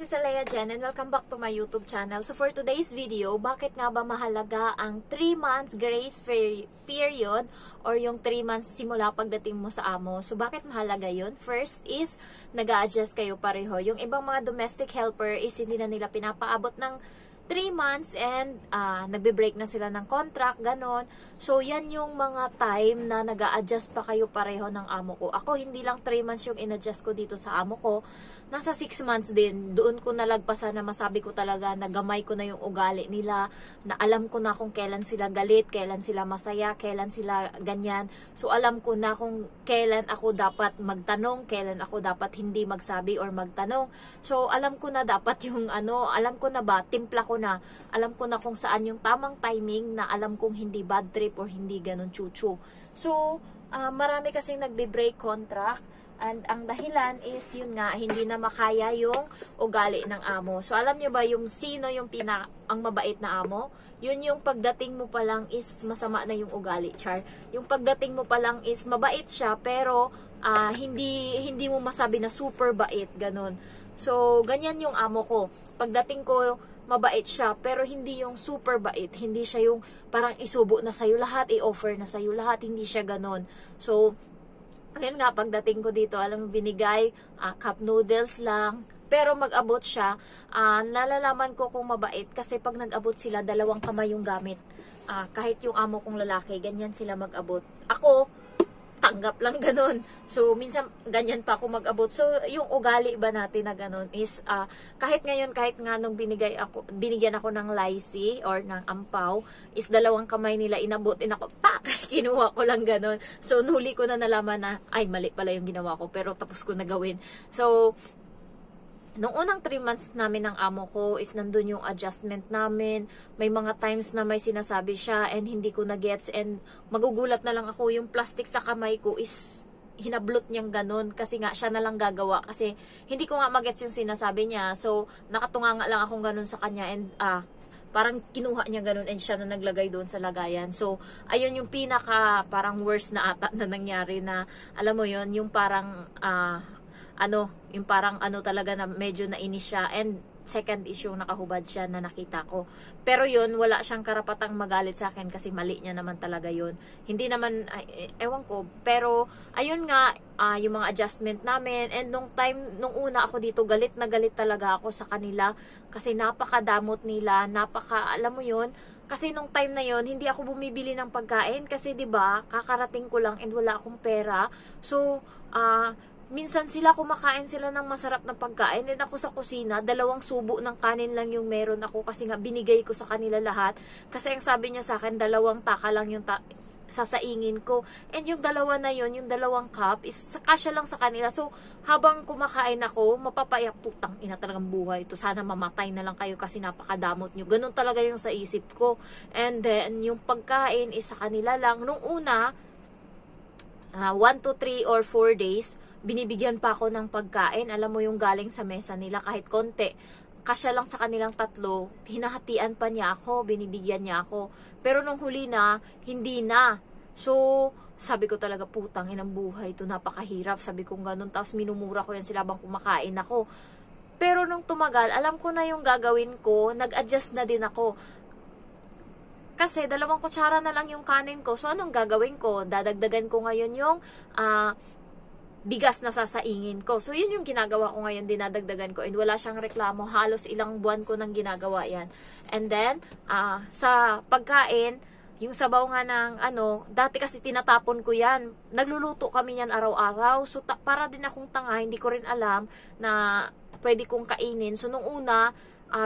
si Salea Jen and welcome back to my YouTube channel. So for today's video, bakit nga ba mahalaga ang 3 months grace period or yung 3 months simula pagdating mo sa amo? So bakit mahalaga yun? First is, nag-a-adjust kayo pareho. Yung ibang mga domestic helper is hindi na nila pinapaabot ng 3 months and nagbe-break na sila ng contract, ganon. So, yan yung mga time na nag-a-adjust pa kayo pareho ng amo ko. Ako, hindi lang 3 months yung in-adjust ko dito sa amo ko. Nasa 6 months din. Doon ko nalagpasan na masabi ko talaga na gamay ko na yung ugali nila, na alam ko na kung kailan sila galit, kailan sila masaya, kailan sila ganyan. So, alam ko na kung kailan ako dapat magtanong, kailan ako dapat hindi magsabi or magtanong. So, alam ko na dapat yung alam ko na ba, timpla ko na, alam ko na kung saan yung tamang timing na alam kong hindi bad trip or hindi ganun chuchu. So, marami kasing nagbe-break contract and ang dahilan is yun nga, hindi na makaya yung ugali ng amo. So, alam nyo ba yung sino yung ang mabait na amo? Yun yung pagdating mo pa lang is masama na yung ugali, char. Yung pagdating mo pa lang is mabait siya pero hindi mo masabi na super bait, ganun. So, ganyan yung amo ko. Pagdating ko, mabait siya, pero hindi yung super bait. Hindi siya yung parang isubo na sa'yo lahat, i-offer na sa'yo lahat. Hindi siya ganon. So, ayun nga, pagdating ko dito, alam mo, binigay, cup noodles lang. Pero mag-abot siya, nalalaman ko kung mabait. Kasi pag nag-abot sila, 2 kamay yung gamit. Kahit yung amo kong lalaki, ganyan sila mag-abot. Ako, tanggap lang ganun. So, minsan, ganyan pa ako mag-abot. So, yung ugali ba natin na ganun is, kahit ngayon, kahit nga nung binigyan ako ng lycee or ng ampaw, is 2 kamay nila inabot, ako, pak! Kinuha ko lang ganun. So, nuli ko na nalaman na, ay, mali pala yung ginawa ko, pero tapos ko na gawin. So, nung unang 3 months namin ng amo ko is nandun yung adjustment namin. May mga times na may sinasabi siya and hindi ko na-gets and magugulat na lang ako. Yung plastic sa kamay ko is hinablot niyang ganun kasi nga siya na lang gagawa kasi hindi ko nga mag-gets yung sinasabi niya. So, nakatunga nga lang akong ganun sa kanya and parang kinuha niya ganun and siya na naglagay doon sa lagayan. So, ayun yung pinaka parang worst na ata na nangyari na alam mo yon yung parang yung parang talaga na medyo nainis siya. And second is yung nakahubad siya na nakita ko. Pero yun, wala siyang karapatang magalit sa akin kasi mali niya naman talaga yun. Hindi naman, ewan ko. Pero, ayun nga, yung mga adjustment namin. And nung una ako dito, galit na galit talaga ako sa kanila. Kasi napakadamot nila, alam mo yun, kasi nung time na yon hindi ako bumibili ng pagkain. Kasi 'di ba kakarating ko lang and wala akong pera. So, minsan kumakain sila ng masarap na pagkain. And ako sa kusina, 2 subo ng kanin lang yung meron ako kasi nga binigay ko sa kanila lahat. Kasi ang sabi niya sa akin, 2 taka lang yung sasaingin ko. And yung 2 na yun, yung 2 cup, is kasya lang sa kanila. So, habang kumakain ako, mapapayak, putang ina talagang buhay ito. Sana mamatay na lang kayo kasi napakadamot nyo. Ganun talaga yung sa isip ko. And then, yung pagkain is sa kanila lang. Nung una, 1 to 3 or 4 days, binibigyan pa ako ng pagkain. Alam mo yung galing sa mesa nila kahit konti. Kasya lang sa kanilang 3, hinahatian pa niya ako, binibigyan niya ako. Pero nung huli na, hindi na. So, sabi ko talaga, putang inang buhay ito, napakahirap. Sabi ko ganun, tapos minumura ko yan sila habang kumakain ako. Pero nung tumagal, alam ko na yung gagawin ko, nag-adjust na din ako. Kasi 2 kutsara na lang yung kanin ko. So, anong gagawin ko? Dadagdagan ko ngayon yung bigas na sasaingin ko. So, yun yung ginagawa ko ngayon, dinadagdagan ko. And wala siyang reklamo. Halos ilang buwan ko nang ginagawa yan. And then, sa pagkain, yung sabaw nga ng dati kasi tinatapon ko yan. Nagluluto kami yan araw-araw. So, para din akong tanga, hindi ko rin alam na pwede kong kainin. So, nung una,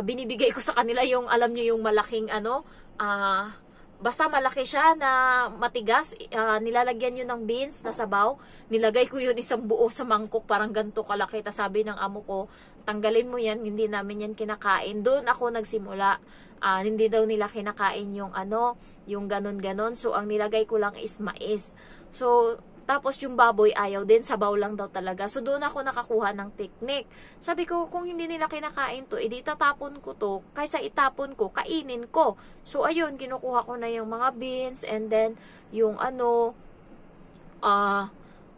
binibigay ko sa kanila yung, alam nyo yung malaking basta malaki siya na matigas, nilalagyan yun ng beans na sabaw, nilagay ko yun isang buo sa mangkok, parang ganito kalaki. Tas sabi ng amo ko, tanggalin mo yan, hindi namin yan kinakain. Doon ako nagsimula, hindi daw nila kinakain yung yung ganon-ganon. So, ang nilagay ko lang is mais. So, tapos yung baboy ayaw din, sabaw lang daw talaga. So doon ako nakakuha ng technique. Sabi ko, kung hindi nila kinakain to, edi tatapon ko to. Kaysa itapon ko, kainin ko. So ayun, kinukuha ko na yung mga beans and then yung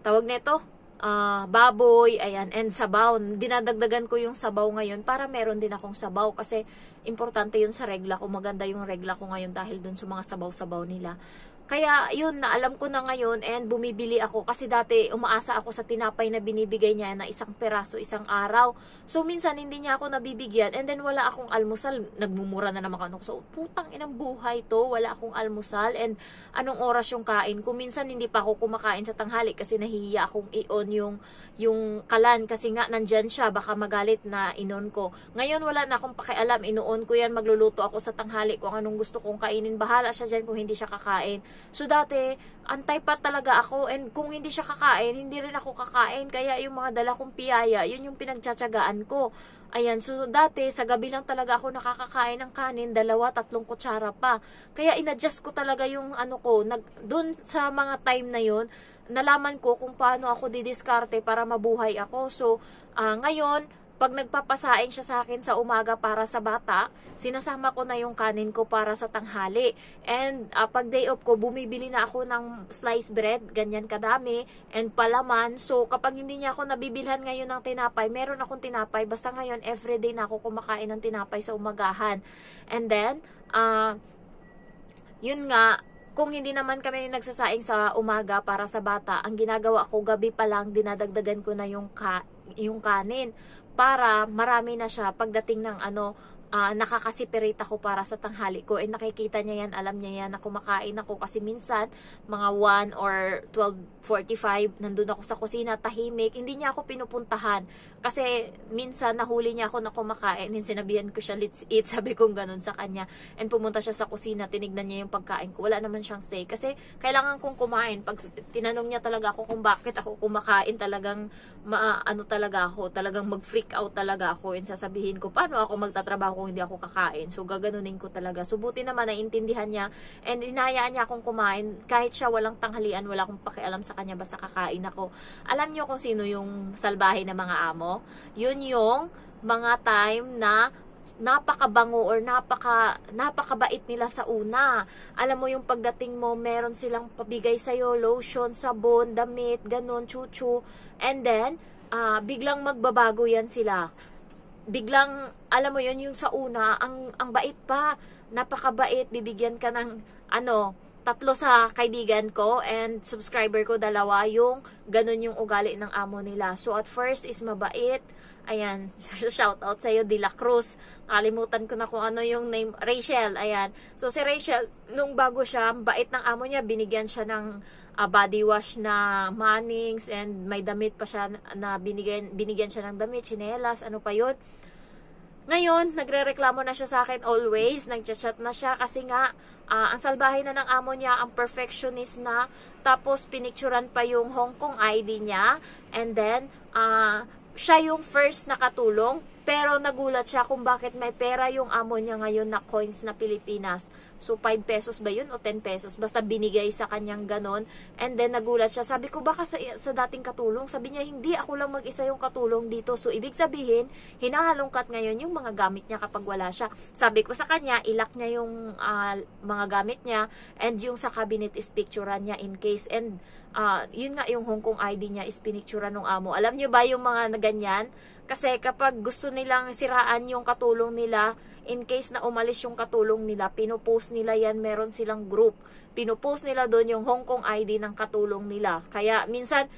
tawag nito, baboy, ayan, and sabaw. Dinadagdagan ko yung sabaw ngayon para meron din akong sabaw kasi importante yun sa regla ko. Maganda yung regla ko ngayon dahil dun sa mga sabaw-sabaw nila. Kaya yun, na alam ko na ngayon and bumibili ako kasi dati umaasa ako sa tinapay na binibigay niya na isang peraso isang araw. So minsan hindi niya ako nabibigyan and then wala akong almusal. Nagmumura na naman ako. So putang inang buhay to, wala akong almusal and anong oras yung kain. Kung minsan hindi pa ako kumakain sa tanghali kasi nahihiya akong i-on yung kalan kasi nga nandyan siya, baka magalit na inon ko. Ngayon wala na akong pakialam, inuon ko yan, magluluto ako sa tanghali kung anong gusto kong kainin. Bahala siya dyan kung hindi siya kakain. So dati, antay pa talaga ako and kung hindi siya kakain, hindi rin ako kakain. Kaya yung mga dala kong piyaya, yun yung pinagtsatsagaan ko. Ayan, so dati, sa gabi lang talaga ako nakakakain ng kanin, 2-3 kutsara pa. Kaya inadjust ko talaga yung ano ko, dun sa mga time na yun, nalaman ko kung paano ako didiskarte para mabuhay ako. So, ngayon, pag nagpapasaing siya sa akin sa umaga para sa bata, sinasama ko na yung kanin ko para sa tanghali. And pag day off ko, bumibili na ako ng sliced bread, ganyan kadami, and palaman. So kapag hindi niya ako nabibilhan ngayon ng tinapay, meron akong tinapay. Basta ngayon, everyday na ako kumakain ng tinapay sa umagahan. And then, yun nga, kung hindi naman kami nagsasaing sa umaga para sa bata, ang ginagawa ko, gabi pa lang, dinadagdagan ko na yung kanin para marami na siya pagdating ng nakakasiperate ako para sa tanghali ko. And nakikita niya yan, alam niya yan na kumakain ako kasi minsan mga 1 or 12:45 nandun ako sa kusina, tahimik, hindi niya ako pinupuntahan kasi minsan nahuli niya ako na kumakain and sinabihan ko siya, let's eat, sabi kong ganun sa kanya, and pumunta siya sa kusina, tinignan niya yung pagkain ko, wala naman siyang say kasi kailangan kong kumain. Pag tinanong niya talaga ako kung bakit ako kumakain, talagang talagang mag-freak out talaga ako and sasabihin ko paano ako magtatrabaho kung hindi ako kakain. So gaganunin ko talaga. So buti naman naiintindihan niya and inayaan niya akong kumain kahit siya walang tanghalian, wala akong pakialam sa kanya, basta kakain ako. Alam niyo kung sino yung salbahe na mga amo? Yun yung mga time na napakabango or napakabait nila sa una. Alam mo yung pagdating mo, meron silang pabigay sa'yo, lotion, sabon, damit, ganun, chuchu. And then, biglang magbabago yan sila. Biglang, alam mo yun, yung sa una, ang bait pa, napakabait, bibigyan ka ng, 3 sa kaibigan ko, and subscriber ko 2, yung ganun yung ugali ng amo nila. So, at first is mabait, ayan, shout out sa'yo, De La Cruz, nakalimutan ko na kung ano yung name, Rachel, ayan. So, si Rachel, nung bago siya, bait ng amo niya, binigyan siya ng body wash na Mannings, and may damit pa siya na binigyan siya ng damit, tsinelas, ano pa yun. Ngayon, nagrereklamo na siya sa akin always, nagchat-chat na siya kasi nga, ang salbahe na ng amo niya, ang perfectionist na, tapos pinicturan pa yung Hong Kong ID niya, and then, siya yung first nakatulong, pero nagulat siya kung bakit may pera yung amo niya ngayon na coins na Pilipinas. So, 5 pesos ba yun o 10 pesos? Basta binigay sa kanyang ganon. And then, nagulat siya. Sabi ko, baka sa dating katulong? Sabi niya, hindi, ako lang mag-isa yung katulong dito. So, ibig sabihin, hinahalongkat ngayon yung mga gamit niya kapag wala siya. Sabi ko sa kanya, ilak niya yung mga gamit niya, and yung sa cabinet is picturean niya in case. And, yun nga yung Hong Kong ID niya is pinicturean ng amo. Alam niyo ba yung mga ganyan? Kasi kapag gusto nilang siraan yung katulong nila, in case na umalis yung katulong nila, pinupost nila yan, meron silang group. Pinupost nila doon yung Hong Kong ID ng katulong nila. Kaya minsan,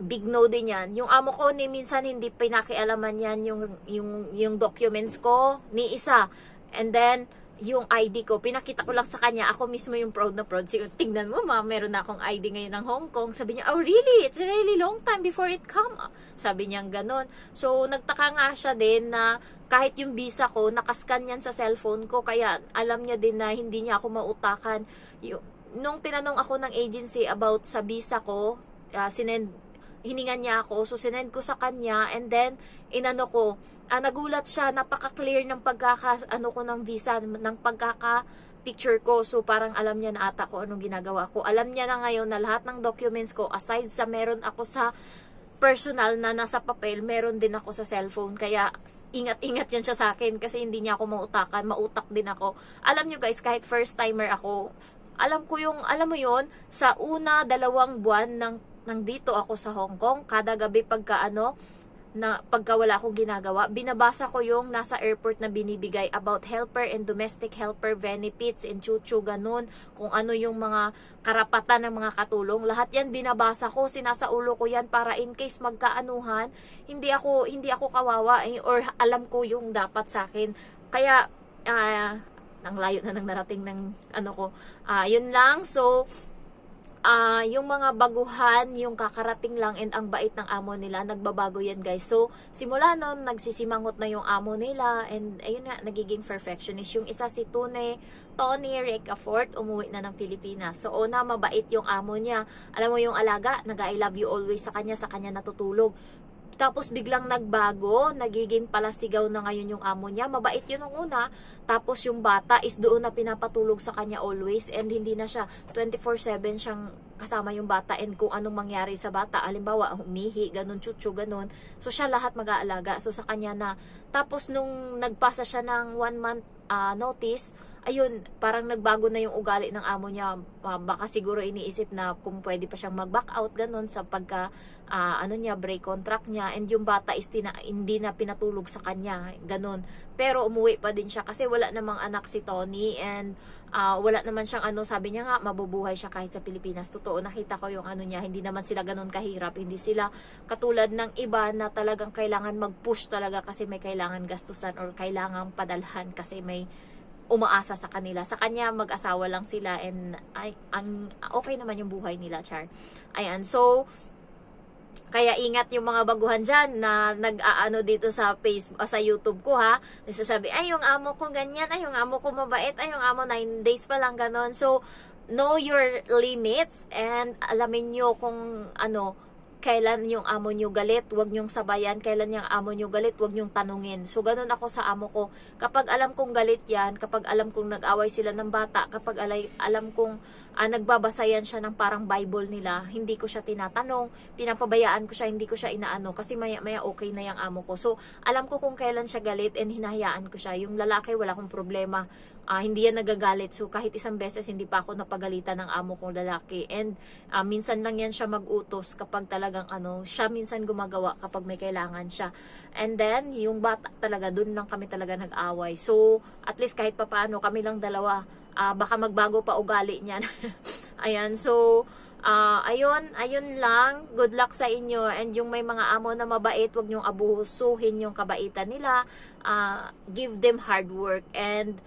big no din yan. Yung amo ko ni minsan hindi pinakialaman yan yung documents ko ni isa. And then, yung ID ko, pinakita ko lang sa kanya, ako mismo yung proud na proud. Sige, tingnan mo meron na akong ID ngayon ng Hong Kong. Sabi niya, oh really? It's a really long time before it come. Sabi niya ganon. So, nagtaka nga siya din na kahit yung visa ko, nakascan yan sa cellphone ko. Kaya, alam niya din na hindi niya ako mautakan. Nung tinanong ako ng agency about sa visa ko, hiningan niya ako, so sinend ko sa kanya, and then, inano ko, nagulat siya, napaka-clear ng ko ng visa, ng picture ko, so parang alam niya na ata ko anong ginagawa ko. Alam niya na ngayon na lahat ng documents ko, aside sa meron ako sa personal na nasa papel, meron din ako sa cellphone, kaya ingat-ingat yan siya sa akin, kasi hindi niya ako mautakan, mautak din ako. Alam niyo guys, kahit first timer ako, alam mo yun, sa una 2 buwan ng nandito ako sa Hong Kong, kada gabi pagka pagka wala akong ginagawa, binabasa ko yung nasa airport na binibigay about helper and domestic helper benefits and chuchu, ganun. Kung ano yung mga karapatan ng mga katulong. Lahat yan binabasa ko, sinasaulo ko yan para in case magkaanuhan, hindi ako kawawa or alam ko yung dapat sa akin. Kaya, ang layo na nang narating ng yun lang. So, yung mga baguhan, yung kakarating lang and ang bait ng amo nila, nagbabago yan guys. So, simula nun, nagsisimangot na yung amo nila and ayun nga, nagiging perfectionist. Yung isa si Tony Ricafort, umuwi na ng Pilipinas. So, una, mabait yung amo niya. Alam mo yung alaga, nag-I love you always sa kanya natutulog. Tapos biglang nagbago, nagiging palasigaw na ngayon yung amo niya. Mabait yun nung una. Tapos yung bata is doon na pinapatulog sa kanya always. And hindi na siya 24/7 siyang kasama yung bata. And kung anong mangyari sa bata, halimbawa humihi, ganun, chuchu, ganun. So siya lahat mag-aalaga. So sa kanya na. Tapos nung nagpasa siya ng 1 month notice, ayun, parang nagbago na yung ugali ng amo niya. Baka siguro iniisip na kung pwede pa siyang mag-back out, ganun, sa pagka, break contract niya. And yung bata is hindi na pinatulog sa kanya, ganun. Pero umuwi pa din siya kasi wala namang anak si Tony and wala naman siyang sabi niya nga, mabubuhay siya kahit sa Pilipinas. Totoo, nakita ko yung niya, hindi naman sila ganun kahirap. Hindi sila katulad ng iba na talagang kailangan mag-push talaga kasi may kailangan gastusan or kailangan padalhan kasi may umaasa sa kanila. Sa kanya, mag-asawa lang sila and okay naman yung buhay nila, char. Ayan, so, kaya ingat yung mga baguhan dyan na dito sa Facebook, sa YouTube ko ha. Nasasabi, yung amo ko ganyan, yung amo ko mabait, yung amo 9 days pa lang ganon. So, know your limits and alamin nyo kung kailan yung amo nyo galit, wag nyong sabayan. Kailan yung amo nyo galit, wag nyong tanungin. So, ganun ako sa amo ko. Kapag alam kong galit yan, kapag alam kong nag-away sila ng bata, kapag alam kong nagbabasa yan siya ng parang Bible nila, hindi ko siya tinatanong, pinapabayaan ko siya, hindi ko siya inaano, kasi maya okay na yung amo ko. So, alam ko kung kailan siya galit and hinahayaan ko siya. Yung lalaki, wala akong problema. Hindi yan nagagalit. So, kahit isang beses, hindi pa ako napagalitan ng amo kong lalaki. And, minsan lang yan siya mag-utos kapag talagang siya minsan gumagawa kapag may kailangan siya. And then, yung bata talaga, dun lang kami talaga nag-away. So, at least kahit papaano, kami lang dalawa. Baka magbago pa ugali niyan. Ayan, so, ayun lang. Good luck sa inyo. And yung may mga amo na mabait, wag niyong abusuhin yung kabaitan nila. Give them hard work. And,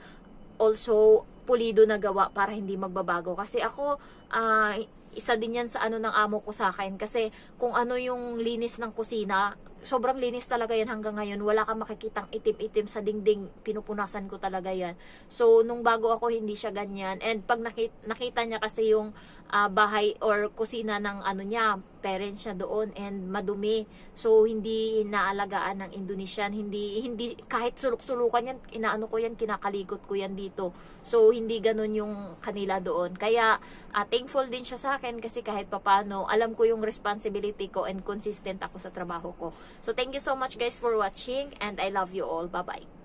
also pulido na gawa para hindi magbabago. Kasi ako, isa din yan sa ng amo ko sa akin. Kasi kung yung linis ng kusina, sobrang linis talaga yan hanggang ngayon. Wala kang makikitang itim-itim sa dingding. Pinupunasan ko talaga yan. So, nung bago ako, hindi siya ganyan. And pag nakita niya kasi yung bahay or kusina ng niya, parents niya doon and madumi. So, hindi inaalagaan ng Indonesian. Hindi kahit suluk-sulukan yan, ko yan, kinakalikot ko yan dito. So, hindi ganun yung kanila doon. Kaya, thankful din siya sa akin kasi kahit papano, alam ko yung responsibility ko and consistent ako sa trabaho ko. So, thank you so much guys for watching and I love you all. Bye-bye.